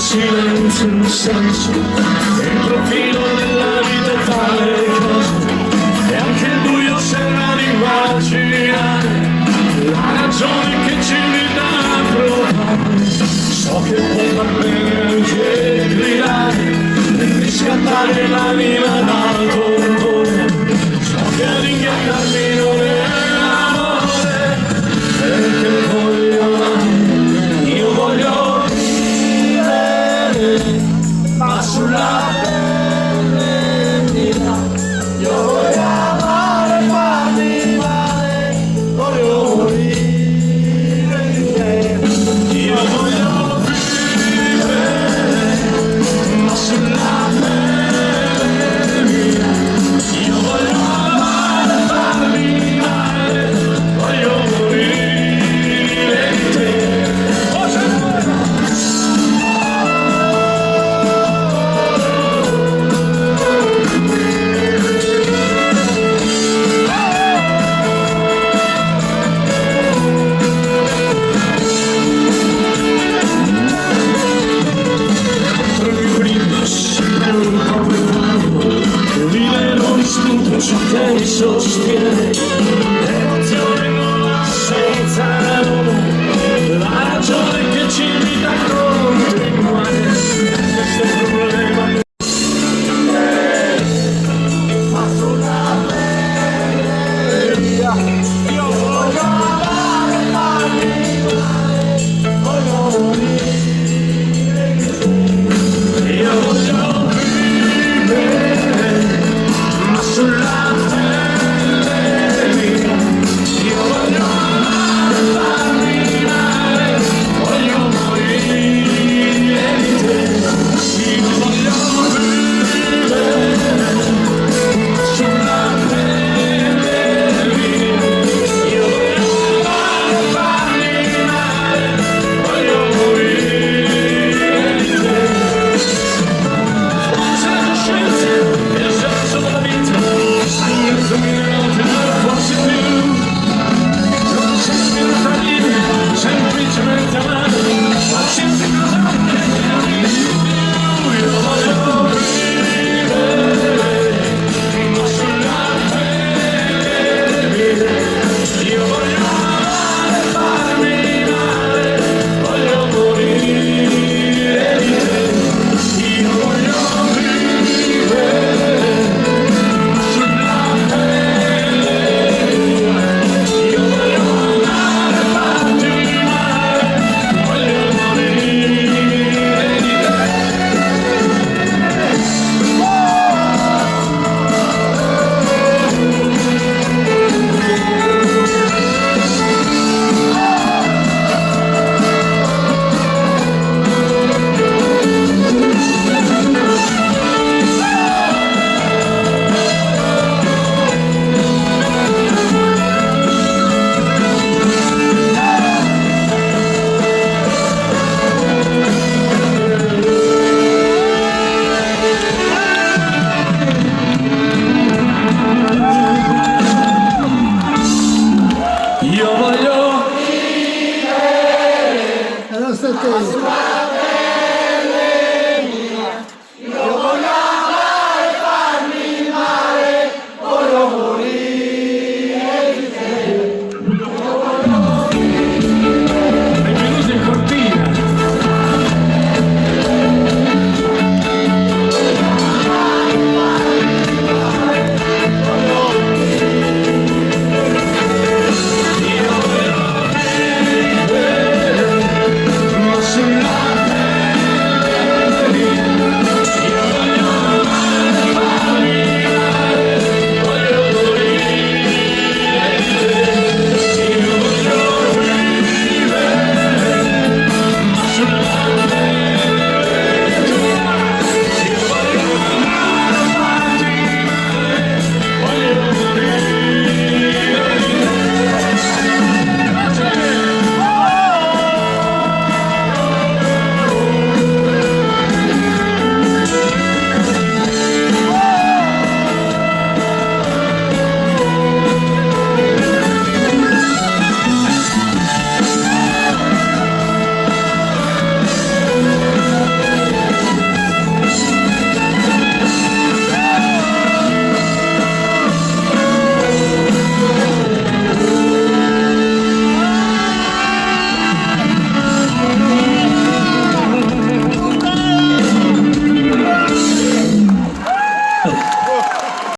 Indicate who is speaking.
Speaker 1: silenzio un senso, il profilo della vita e tale cose, e anche il buio sembra di immaginare la ragione che ci invita a provare. So che può far bene anche gridare e riscattare l'anima dal dolore, so che ad ingannarmi non è amore, perché io voglio vivere, ma sulla pelle mia, io voglio amare, farmi male, voglio morire di te, io voglio vivere, ma sulla pelle mia, io voglio amare, farmi male, voglio morire di te. Ciò che mi sostiene, l'emozione nuova senza nome, la ragione che ci invita a continuare, questo è il problema. Ma sulla pelle mia, io voglio amare, farmi male, voglio morire di te, io voglio vivere, ma sulla
Speaker 2: Io voglio vivere,